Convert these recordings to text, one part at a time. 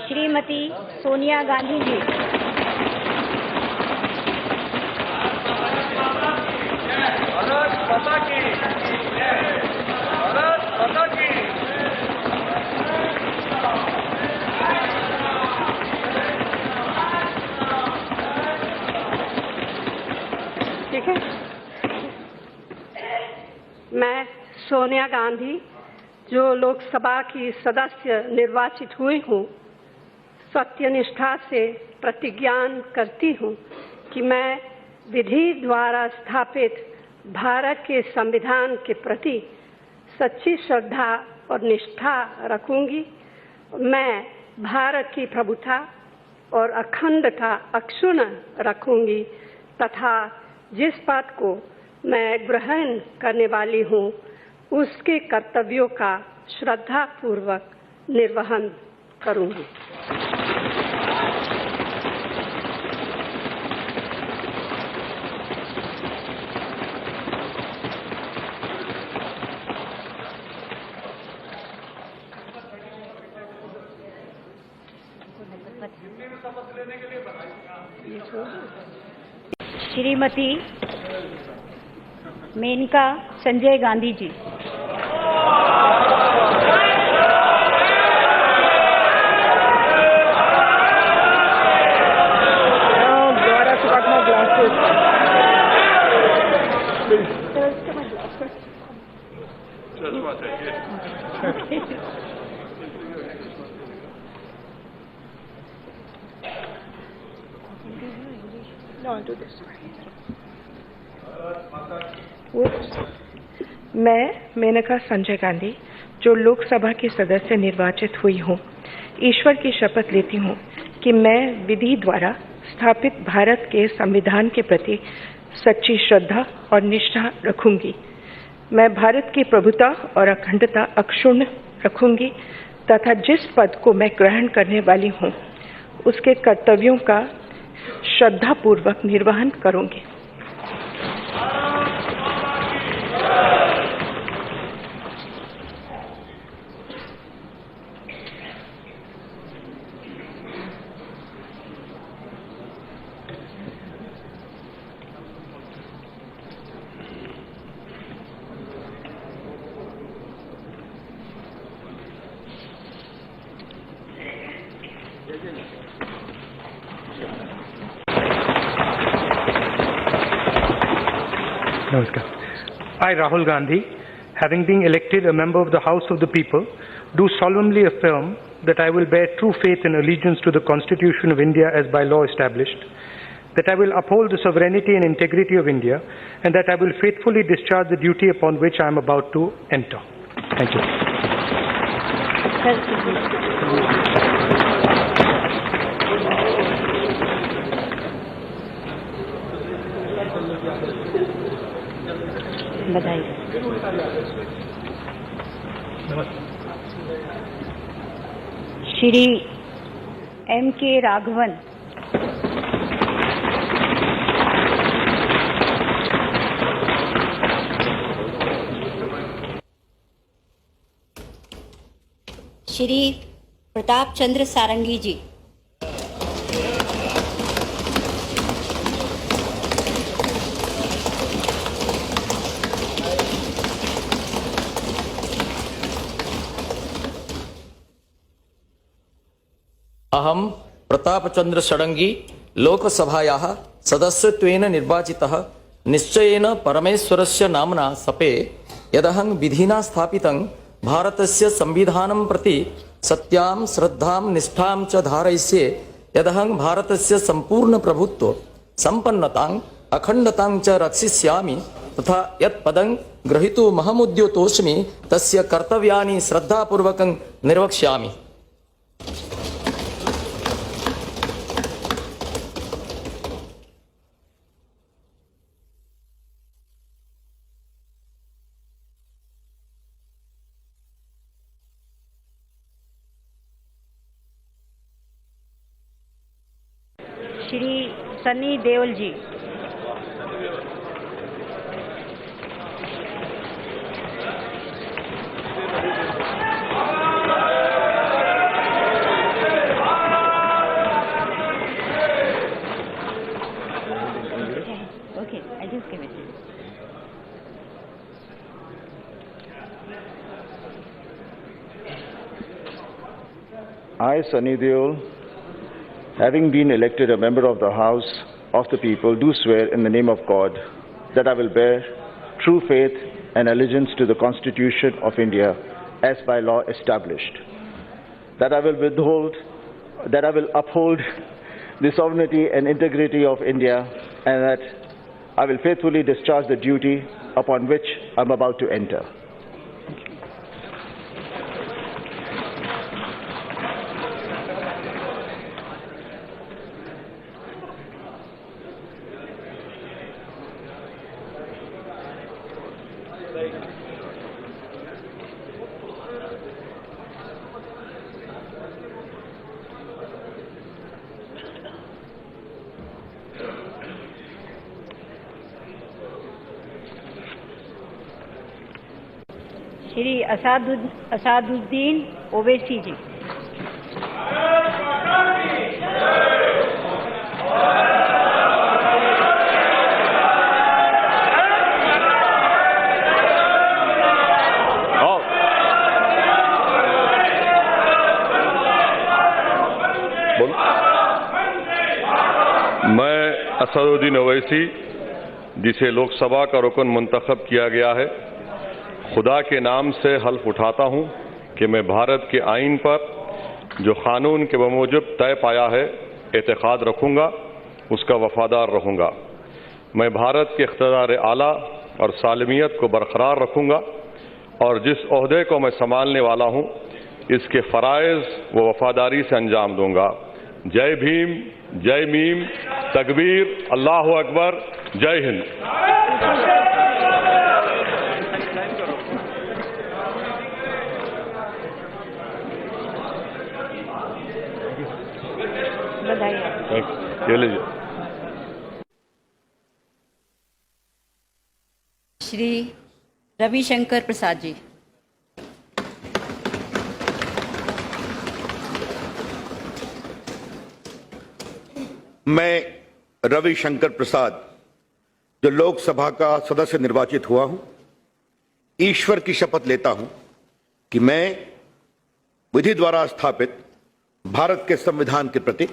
श्रीमती सोनिया गांधी जी। भारत माता की जय। भारत माता की। ठीक है। मैं सोनिया गांधी, जो लोकसभा की सदस्य निर्वाचित हुई हूँ, सत्यनिष्ठा से प्रतिज्ञा करती हूँ कि मैं विधि द्वारा स्थापित भारत के संविधान के प्रति सच्ची श्रद्धा और निष्ठा रखूंगी। मैं भारत की प्रभुता और अखंडता अक्षुण्ण रखूंगी तथा जिस पद को मैं ग्रहण करने वाली हूँ उसके कर्तव्यों का श्रद्धापूर्वक निर्वहन करूंगी। श्रीमती मेनका संजय गांधी जी। मैं मेनका संजय गांधी, जो लोकसभा की सदस्य निर्वाचित हुई हूँ, ईश्वर की शपथ लेती हूँ कि मैं विधि द्वारा स्थापित भारत के संविधान के प्रति सच्ची श्रद्धा और निष्ठा रखूंगी। मैं भारत की प्रभुता और अखंडता अक्षुण्ण रखूंगी तथा जिस पद को मैं ग्रहण करने वाली हूँ उसके कर्तव्यों का श्रद्धापूर्वक निर्वहन करूंगी। Namaskar. I, Rahul Gandhi, having been elected a member of the House of the People, do solemnly affirm that I will bear true faith and allegiance to the Constitution of India as by law established, that I will uphold the sovereignty and integrity of India, and that I will faithfully discharge the duty upon which I am about to enter. Thank you. बधाई। Shri M.K. Raghavan. Shri Pratap Chandra Sarangi जी। अहम प्रतापचंद्र षडंगी लोकसभायाः सदस्यत्वेन निर्वाचितः निश्चयेन परमेश्वरस्य नाम्ना सपे यदहं विधिना स्थापितं भारतस्य संविधानं प्रति सत्यां श्रद्धां निष्ठां च धारयिष्ये, यदहं भारतस्य संपूर्ण प्रभुत्व संपन्नतां अखंडतां च रक्षिष्यामि तथा यत्पदं ग्रहीतुमहमुद्युतोऽस्मि तस्य कर्तव्यानि श्रद्धापूर्वकं निर्वक्ष्यामि। श्री सनी देओल जी। I, Sunny Deol, having been elected a member of the House of the People, do swear in the name of God that I will bear true faith and allegiance to the Constitution of India as by law established, that I will uphold the sovereignty and integrity of India, and that I will faithfully discharge the duty upon which I am about to enter. Shri Asaduddin Owaisi जी। मैं असदुद्दीन ओवैसी, जिसे लोकसभा का रुकन मुंतखब किया गया है, खुदा के नाम से हल्फ उठाता हूं कि मैं भारत के आईन पर जो कानून के बमूजिब तय पाया है एतकाद रखूंगा, उसका वफादार रहूंगा। मैं भारत के इख्तियार आला और सालमियत को बरकरार रखूंगा और जिस ओहदे को मैं संभालने वाला हूं इसके फ़राइज़ व वफादारी से अंजाम दूंगा। जय भीम, जय मीम, तकबीर, अल्लाहु अकबर, जय हिंद। श्री रविशंकर प्रसाद जी। मैं रविशंकर प्रसाद, जो लोकसभा का सदस्य निर्वाचित हुआ हूं, ईश्वर की शपथ लेता हूं कि मैं विधि द्वारा स्थापित भारत के संविधान के प्रति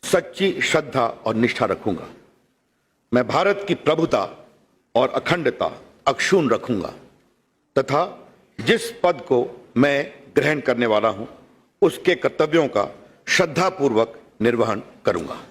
सच्ची श्रद्धा और निष्ठा रखूंगा। मैं भारत की प्रभुता और अखंडता अक्षुण्ण रखूंगा तथा जिस पद को मैं ग्रहण करने वाला हूं उसके कर्तव्यों का श्रद्धापूर्वक निर्वहन करूंगा।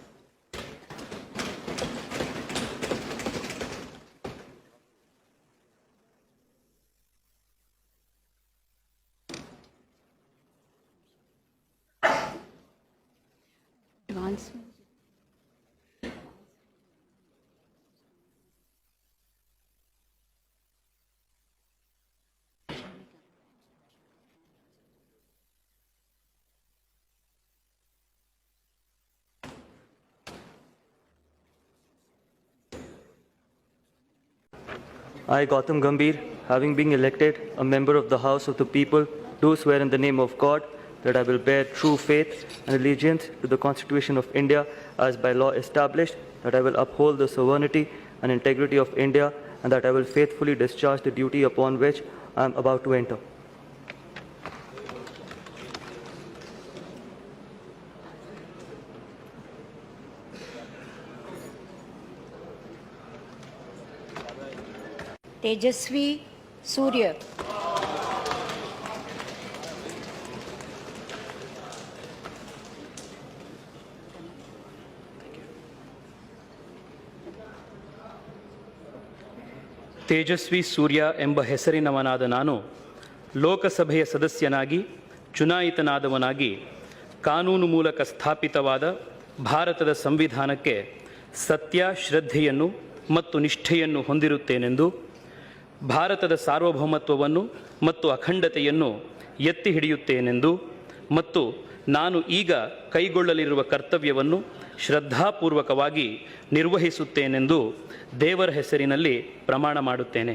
I, Gautam Gambhir, having been elected a member of the House of the People, do swear in the name of God that I will bear true faith and allegiance to the Constitution of India as by law established, that I will uphold the sovereignty and integrity of India, and that I will faithfully discharge the duty upon which I am about to enter. तेजस्वी सूर्य। ತೇಜಸ್ವಿ ಸೂರ್ಯ ಎಂಬ ಹೆಸರಿನವನಾದ ನಾನು ಲೋಕಸಭೆಯ ಸದಸ್ಯನಾಗಿ ಚುನಾಯಿತನಾದವನಾಗಿ ಕಾನೂನು ಮೂಲಕ ಸ್ಥಾಪಿತವಾದ ಭಾರತದ ಸಂವಿಧಾನಕ್ಕೆ ಸತ್ಯ, ಶ್ರದ್ಧೆಯನ್ನು ಮತ್ತು ನಿಷ್ಠೆಯನ್ನು ಹೊಂದಿರುತ್ತೇನೆಂದು, ಭಾರತದ ಸಾರ್ವಭೌಮತ್ವವನ್ನು ಮತ್ತು ಅಖಂಡತೆಯನ್ನು ಎತ್ತಿ ಹಿಡಿಯುತ್ತೇನೆಂದು ಮತ್ತು ನಾನು ಈಗ ಕೈಗೊಳ್ಳಲಿರುವ ಕರ್ತವ್ಯವನ್ನು ಶ್ರದ್ಧಾಪೂರ್ವಕವಾಗಿ ನಿರ್ವಹಿಸುತ್ತೇನೆಂದು ದೇವರ ಹೆಸರಿನಲ್ಲಿ ಪ್ರಮಾಣ ಮಾಡುತ್ತೇನೆ.